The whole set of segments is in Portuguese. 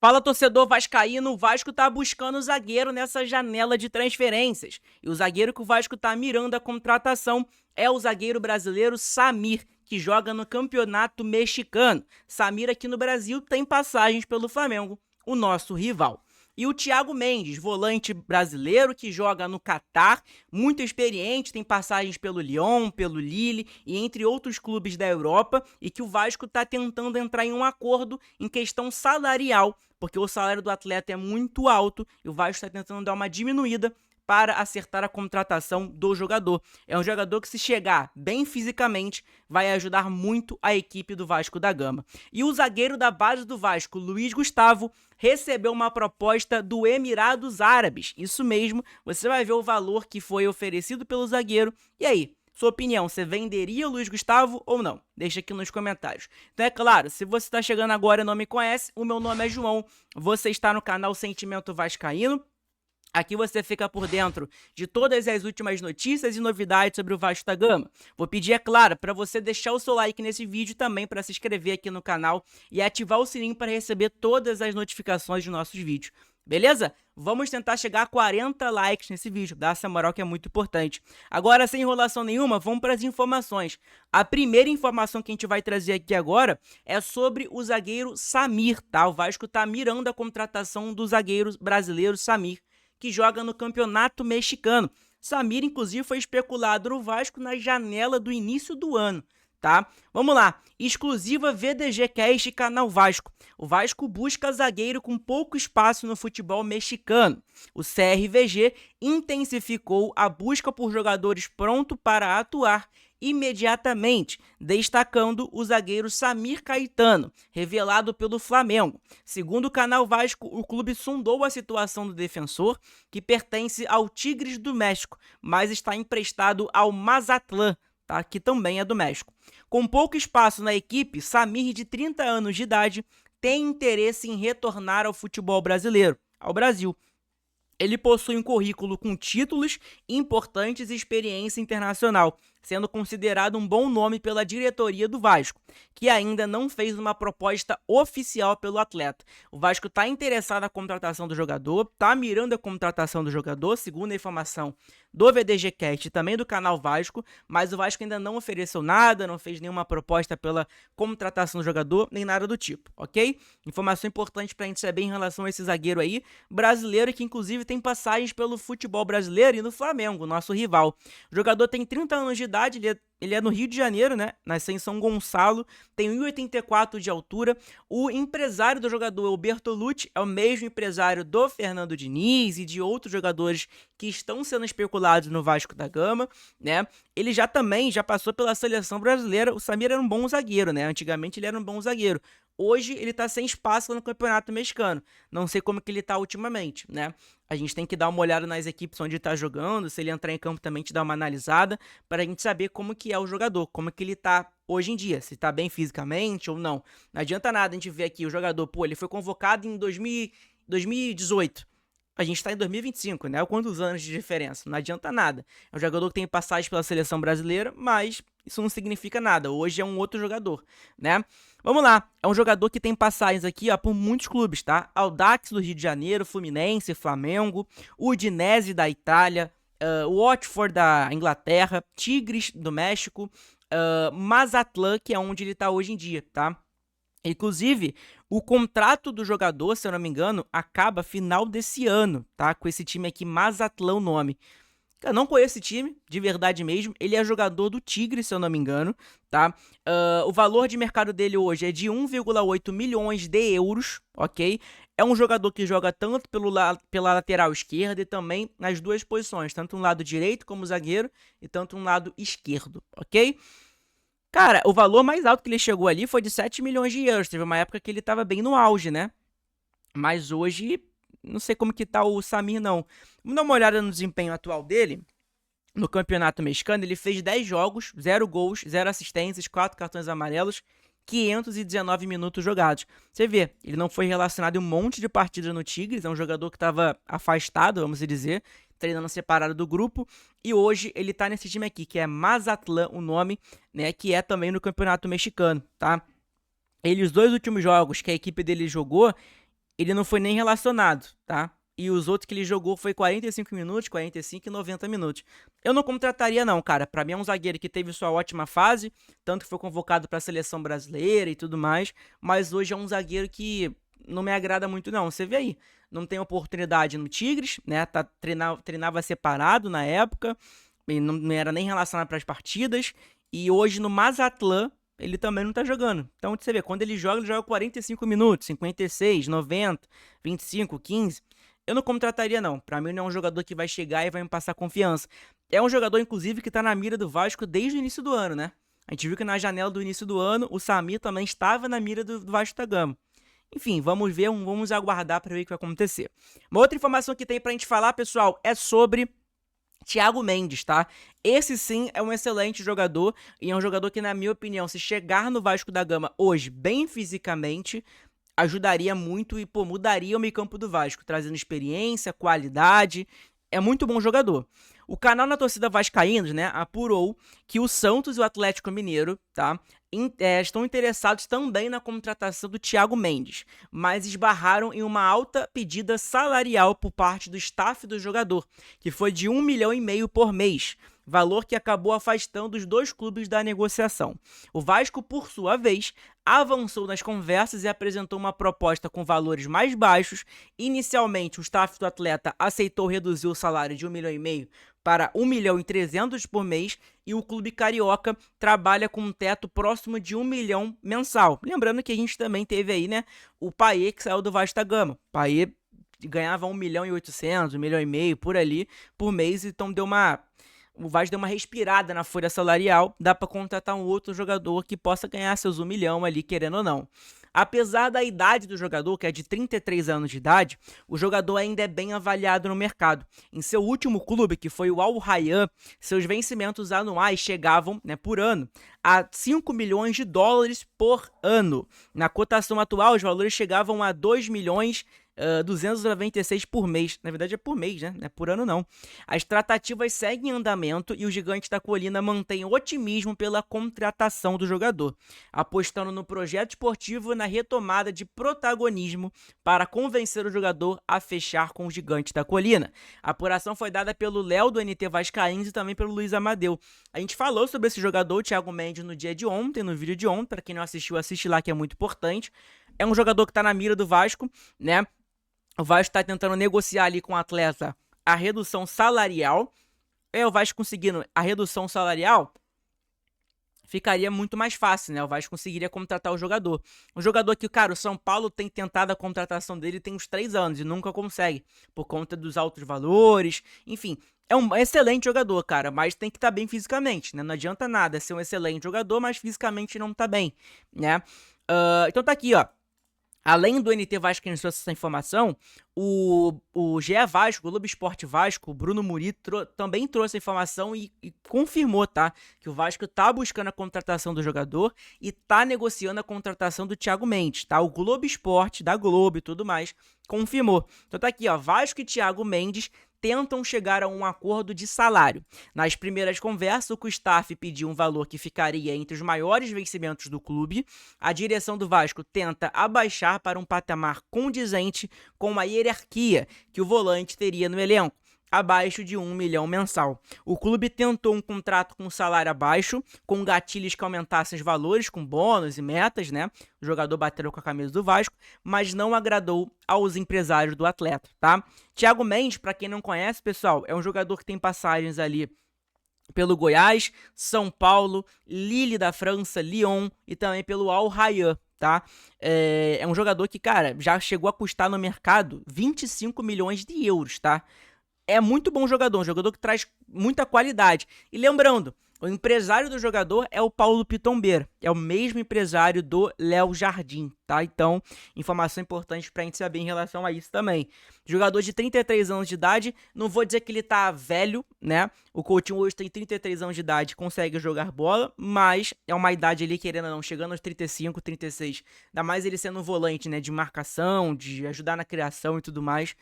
Fala, torcedor vascaíno, o Vasco tá buscando zagueiro nessa janela de transferências. E o zagueiro que o Vasco tá mirando a contratação é o zagueiro brasileiro Samir, que joga no Campeonato Mexicano. Samir aqui no Brasil tem passagens pelo Flamengo, o nosso rival. E o Thiago Mendes, volante brasileiro que joga no Catar, muito experiente, tem passagens pelo Lyon, pelo Lille e entre outros clubes da Europa, e que o Vasco está tentando entrar em um acordo em questão salarial, porque o salário do atleta é muito alto e o Vasco está tentando dar uma diminuída para acertar a contratação do jogador. É um jogador que, se chegar bem fisicamente, vai ajudar muito a equipe do Vasco da Gama. E o zagueiro da base do Vasco, Luiz Gustavo, recebeu uma proposta do Emirados Árabes. Isso mesmo, você vai ver o valor que foi oferecido pelo zagueiro. E aí, sua opinião, você venderia o Luiz Gustavo ou não? Deixa aqui nos comentários. Então é claro, se você está chegando agora e não me conhece, o meu nome é João, você está no canal Sentimento Vascaíno. Aqui você fica por dentro de todas as últimas notícias e novidades sobre o Vasco da Gama. Vou pedir, é claro, para você deixar o seu like nesse vídeo também, para se inscrever aqui no canal e ativar o sininho para receber todas as notificações dos nossos vídeos. Beleza? Vamos tentar chegar a 40 likes nesse vídeo, dá essa moral que é muito importante. Agora, sem enrolação nenhuma, vamos para as informações. A primeira informação que a gente vai trazer aqui agora é sobre o zagueiro Samir, tá? O Vasco tá mirando a contratação do zagueiro brasileiro Samir, que joga no Campeonato Mexicano. Samir, inclusive, foi especulado no Vasco na janela do início do ano, tá? Vamos lá, exclusiva VDG Cast Canal Vasco. O Vasco busca zagueiro com pouco espaço no futebol mexicano. O CRVG intensificou a busca por jogadores prontos para atuar imediatamente, destacando o zagueiro Samir Caetano, revelado pelo Flamengo. Segundo o Canal Vasco, o clube sondou a situação do defensor, que pertence ao Tigres do México, mas está emprestado ao Mazatlán, tá? Que também é do México. Com pouco espaço na equipe, Samir, de 30 anos de idade, tem interesse em retornar ao futebol brasileiro, ao Brasil. Ele possui um currículo com títulos importantes e experiência internacional, sendo considerado um bom nome pela diretoria do Vasco, que ainda não fez uma proposta oficial pelo atleta. O Vasco está interessado na contratação do jogador, está mirando a contratação do jogador, segundo a informação do VDGcast e também do Canal Vasco, mas o Vasco ainda não ofereceu nada, não fez nenhuma proposta pela contratação do jogador, nem nada do tipo, ok? Informação importante para a gente saber em relação a esse zagueiro aí, brasileiro, que inclusive tem passagens pelo futebol brasileiro e no Flamengo, nosso rival. O jogador tem 30 anos de idade, ele é no Rio de Janeiro, né? Nasceu em São Gonçalo, tem 1,84 de altura. O empresário do jogador, o Bertolucci, é o mesmo empresário do Fernando Diniz e de outros jogadores que estão sendo especulados no Vasco da Gama, né? Ele já passou pela seleção brasileira. O Samir era um bom zagueiro, né? Antigamente ele era um bom zagueiro. Hoje ele tá sem espaço no Campeonato Mexicano. Não sei como que ele tá ultimamente, né? A gente tem que dar uma olhada nas equipes onde ele tá jogando, se ele entrar em campo também te dar uma analisada, para a gente saber como que é o jogador, como que ele tá hoje em dia, se tá bem fisicamente ou não. Não adianta nada a gente ver aqui o jogador, pô, ele foi convocado em 2018. A gente tá em 2025, né? Quantos anos de diferença? Não adianta nada. É um jogador que tem passagem pela seleção brasileira, mas isso não significa nada. Hoje é um outro jogador, né? Vamos lá. É um jogador que tem passagens aqui, ó, por muitos clubes, tá? Audax do Rio de Janeiro, Fluminense, Flamengo, Udinese da Itália, Watford da Inglaterra, Tigres do México, Mazatlán, que é onde ele tá hoje em dia, tá? Inclusive, o contrato do jogador, se eu não me engano, acaba final desse ano, tá? Com esse time aqui, Mazatlán, o nome. Eu não conheço esse time, de verdade mesmo. Ele é jogador do Tigre, se eu não me engano, tá? O valor de mercado dele hoje é de 1,8 milhões de euros, ok? É um jogador que joga tanto pela lateral esquerda e também nas duas posições, tanto no lado direito como zagueiro e tanto no lado esquerdo, ok? Cara, o valor mais alto que ele chegou ali foi de 7 milhões de euros. Teve uma época que ele tava bem no auge, né? Mas hoje, não sei como que tá o Samir, não. Vamos dar uma olhada no desempenho atual dele. No Campeonato Mexicano, ele fez 10 jogos, 0 gols, 0 assistências, 4 cartões amarelos, 519 minutos jogados. Você vê, ele não foi relacionado em um monte de partidas no Tigres, é um jogador que estava afastado, vamos dizer, treinando separado do grupo, e hoje ele tá nesse time aqui, que é Mazatlán, o nome, né, que é também no Campeonato Mexicano, tá? Os dois últimos jogos que a equipe dele jogou, ele não foi nem relacionado, tá? E os outros que ele jogou foi 45 minutos, 45 e 90 minutos. Eu não contrataria não, cara. Pra mim é um zagueiro que teve sua ótima fase, tanto que foi convocado pra seleção brasileira e tudo mais, mas hoje é um zagueiro que não me agrada muito não. Você vê aí, não tem oportunidade no Tigres, né? Treinava separado na época, e não era nem relacionado para as partidas, e hoje no Mazatlán ele também não tá jogando. Então você vê, quando ele joga 45 minutos, 56, 90, 25, 15. Eu não contrataria não. Pra mim não é um jogador que vai chegar e vai me passar confiança. É um jogador, inclusive, que tá na mira do Vasco desde o início do ano, né? A gente viu que na janela do início do ano, o Samir também estava na mira do Vasco da Gama. Enfim, vamos ver, vamos aguardar para ver o que vai acontecer. Uma outra informação que tem pra gente falar, pessoal, é sobre Thiago Mendes, tá? Esse sim é um excelente jogador e é um jogador que, na minha opinião, se chegar no Vasco da Gama hoje bem fisicamente, ajudaria muito e, pô, mudaria o meio-campo do Vasco, trazendo experiência, qualidade. É muito bom jogador. O canal Na Torcida Vascaínos, né, apurou que o Santos e o Atlético Mineiro, tá, estão interessados também na contratação do Thiago Mendes, mas esbarraram em uma alta pedida salarial por parte do staff do jogador, que foi de 1,5 milhão por mês, valor que acabou afastando os dois clubes da negociação. O Vasco, por sua vez, avançou nas conversas e apresentou uma proposta com valores mais baixos. Inicialmente, o staff do atleta aceitou reduzir o salário de 1,5 milhão para 1,3 milhão por mês, e o clube carioca trabalha com um teto próximo de 1 milhão mensal. Lembrando que a gente também teve aí, né, o Payet, que saiu do Vasco da Gama. O Payet ganhava 1,8 milhão, 1,5 milhão por ali, por mês, então o Vasco deu uma respirada na folha salarial, dá para contratar um outro jogador que possa ganhar seus 1 milhão ali, querendo ou não. Apesar da idade do jogador, que é de 33 anos de idade, o jogador ainda é bem avaliado no mercado. Em seu último clube, que foi o Al Rayyan, seus vencimentos anuais chegavam, né, por ano, a 5 milhões de dólares por ano. Na cotação atual, os valores chegavam a 2 milhões 296 por mês. Na verdade é por mês, né? Não é por ano não. As tratativas seguem em andamento e o Gigante da Colina mantém otimismo pela contratação do jogador, apostando no projeto esportivo e na retomada de protagonismo para convencer o jogador a fechar com o Gigante da Colina. A apuração foi dada pelo Léo do NT Vascaínos e também pelo Luiz Amadeu. A gente falou sobre esse jogador, o Thiago Mendes, no dia de ontem, no vídeo de ontem. Para quem não assistiu, assiste lá, que é muito importante. É um jogador que tá na mira do Vasco, né? O Vasco está tentando negociar ali com o atleta a redução salarial. O Vasco conseguindo a redução salarial, ficaria muito mais fácil, né? O Vasco conseguiria contratar o jogador. Um jogador que, cara, o São Paulo tem tentado a contratação dele tem uns 3 anos e nunca consegue, por conta dos altos valores. Enfim, é um excelente jogador, cara, mas tem que estar bem fisicamente, né? Não adianta nada ser um excelente jogador, mas fisicamente não tá bem, né? Então tá aqui, ó. Além do NT Vasco que trouxe essa informação, o GE Vasco, o Globo Esporte Vasco, o Bruno Murito também trouxe a informação e confirmou, tá? Que o Vasco tá buscando a contratação do jogador e tá negociando a contratação do Thiago Mendes, tá? O Globo Esporte, da Globo e tudo mais, confirmou. Então tá aqui, ó, Vasco e Thiago Mendes tentam chegar a um acordo de salário. Nas primeiras conversas, o staff pediu um valor que ficaria entre os maiores vencimentos do clube. A direção do Vasco tenta abaixar para um patamar condizente com a hierarquia que o volante teria no elenco, abaixo de 1 milhão mensal. O clube tentou um contrato com salário abaixo, com gatilhos que aumentassem os valores, com bônus e metas, né? O jogador bateu com a camisa do Vasco, mas não agradou aos empresários do atleta, tá? Thiago Mendes, para quem não conhece, pessoal, é um jogador que tem passagens ali pelo Goiás, São Paulo, Lille da França, Lyon e também pelo Al Rayyan, tá? É um jogador que, cara, já chegou a custar no mercado 25 milhões de euros, tá? É muito bom jogador, um jogador que traz muita qualidade. E lembrando, o empresário do jogador é o Paulo Pitombeira, é o mesmo empresário do Léo Jardim, tá? Então, informação importante pra gente saber em relação a isso também. Jogador de 33 anos de idade, não vou dizer que ele tá velho, né? O Coutinho hoje tem 33 anos de idade, consegue jogar bola, mas é uma idade ali, querendo ou não, chegando aos 35, 36. Ainda mais ele sendo um volante, né? De marcação, de ajudar na criação e tudo mais.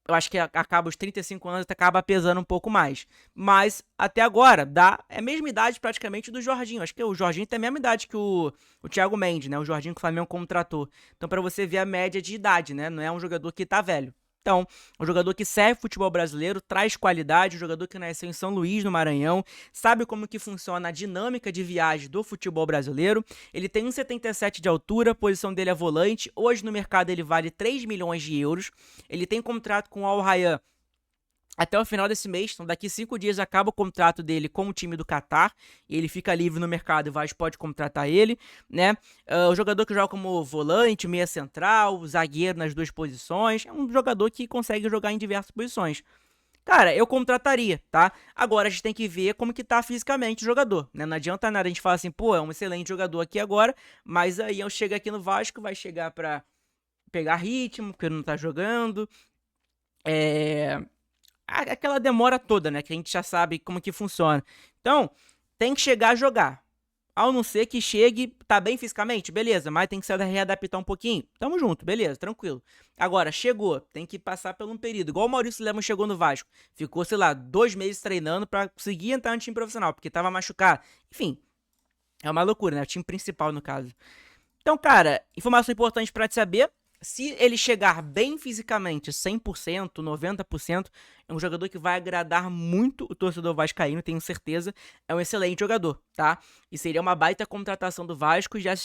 eu acho que acaba os 35 anos, acaba pesando um pouco mais. Mas, até agora, é a mesma idade praticamente do Jorginho. Acho que o Jorginho tem a mesma idade que o Thiago Mendes, né? O Jorginho que o Flamengo contratou. Então, pra você ver a média de idade, né? Não é um jogador que tá velho. Então, um jogador que serve futebol brasileiro, traz qualidade, um jogador que nasceu em São Luís, no Maranhão, sabe como que funciona a dinâmica de viagem do futebol brasileiro. Ele tem 1,77 de altura, a posição dele é volante. Hoje no mercado ele vale 3 milhões de euros. Ele tem contrato com o Al Rayyan até o final desse mês, então daqui 5 dias acaba o contrato dele com o time do Catar, e ele fica livre no mercado e o Vasco pode contratar ele, né? O jogador que joga como volante, meia central, zagueiro nas duas posições, é um jogador que consegue jogar em diversas posições. Cara, eu contrataria, tá? Agora a gente tem que ver como que tá fisicamente o jogador, né? Não adianta nada a gente falar assim, pô, é um excelente jogador aqui agora, mas aí eu chego aqui no Vasco, vai chegar pra pegar ritmo, porque não tá jogando, aquela demora toda, né? Que a gente já sabe como que funciona. Então, tem que chegar a jogar. Ao não ser que chegue, tá bem fisicamente, beleza, mas tem que se readaptar um pouquinho. Tamo junto, beleza, tranquilo. Agora, chegou, tem que passar por um período. Igual o Maurício Lemos chegou no Vasco. Ficou, sei lá, 2 meses treinando pra conseguir entrar no time profissional, porque tava machucado. Enfim, é uma loucura, né? O time principal, no caso. Então, cara, informação importante pra te saber. Se ele chegar bem fisicamente, 100%, 90%, é um jogador que vai agradar muito o torcedor vascaíno, tenho certeza. É um excelente jogador, tá? E seria uma baita contratação do Vasco e já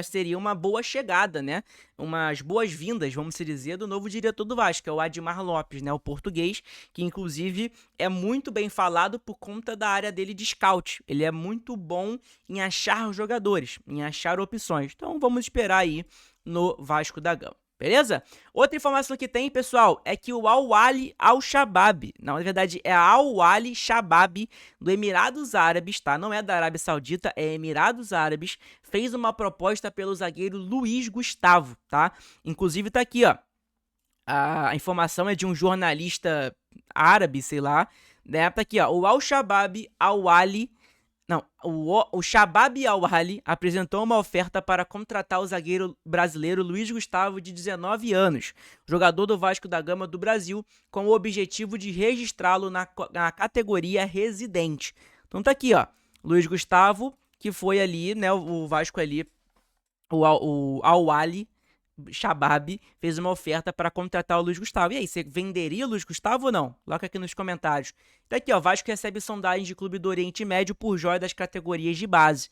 seria uma boa chegada, né? Umas boas-vindas, vamos dizer, do novo diretor do Vasco, que é o Admar Lopes, né? O português, que inclusive é muito bem falado por conta da área dele de scout. Ele é muito bom em achar jogadores, em achar opções. Então vamos esperar aí no Vasco da Gama. Beleza? Outra informação que tem, pessoal, é que o Al-Ahly Al-Shabab, não, na verdade é Al-Ahly Shabab do Emirados Árabes, tá? Não é da Arábia Saudita, é Emirados Árabes, fez uma proposta pelo zagueiro Luiz Gustavo, tá? Inclusive tá aqui, ó, a informação é de um jornalista árabe, sei lá, né? Tá aqui, ó, o Al-Shabab Al-Ahly não, o Shabab Al-Ahly apresentou uma oferta para contratar o zagueiro brasileiro Luiz Gustavo, de 19 anos, jogador do Vasco da Gama do Brasil, com o objetivo de registrá-lo na categoria residente. Então tá aqui, ó, Luiz Gustavo, que foi ali, né, o Vasco ali, o Al-Ahly Shabab fez uma oferta para contratar o Luiz Gustavo. E aí, você venderia o Luiz Gustavo ou não? Coloca aqui nos comentários. Tá aqui, ó, Vasco recebe sondagens de clube do Oriente Médio por joia das categorias de base.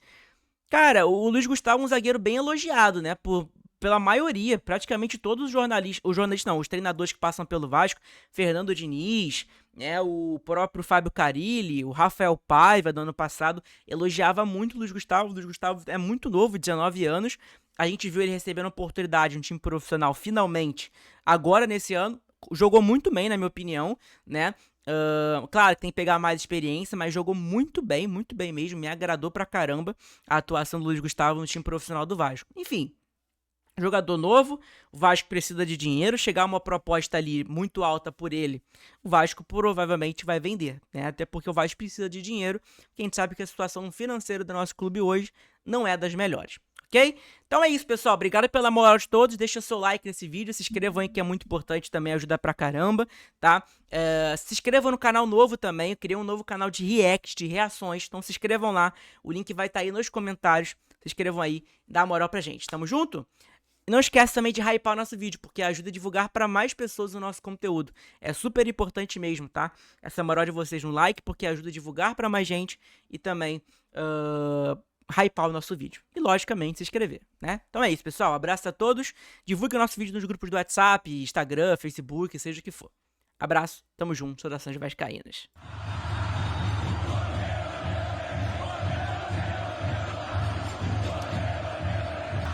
Cara, o Luiz Gustavo é um zagueiro bem elogiado, né? Pela maioria, praticamente todos os jornalistas não, os treinadores que passam pelo Vasco, Fernando Diniz, né, o próprio Fábio Carille, o Rafael Paiva do ano passado, elogiava muito o Luiz Gustavo. O Luiz Gustavo é muito novo, 19 anos. A gente viu ele recebendo oportunidade no time profissional, finalmente, agora nesse ano. Jogou muito bem, na minha opinião, né? Claro que tem que pegar mais experiência, mas jogou muito bem mesmo. Me agradou pra caramba a atuação do Luiz Gustavo no time profissional do Vasco. Enfim, jogador novo, o Vasco precisa de dinheiro, chegar uma proposta ali muito alta por ele, o Vasco provavelmente vai vender, né? Até porque o Vasco precisa de dinheiro, porque a gente sabe que a situação financeira do nosso clube hoje não é das melhores. Ok? Então é isso, pessoal. Obrigado pela moral de todos. Deixa seu like nesse vídeo. Se inscrevam aí, que é muito importante também. Ajuda pra caramba, tá? Se inscrevam no canal novo também. Eu criei um novo canal de react, de reações. Então se inscrevam lá. O link vai estar aí nos comentários. Se inscrevam aí. Dá moral pra gente. Tamo junto? E não esquece também de hypar o nosso vídeo, porque ajuda a divulgar para mais pessoas o nosso conteúdo. É super importante mesmo, tá? Essa moral de vocês no like, porque ajuda a divulgar para mais gente e também hypar o nosso vídeo. E, logicamente, se inscrever, né? Então é isso, pessoal. Abraço a todos. Divulgue o nosso vídeo nos grupos do WhatsApp, Instagram, Facebook, seja o que for. Abraço, tamo junto. Saudações vascaínas.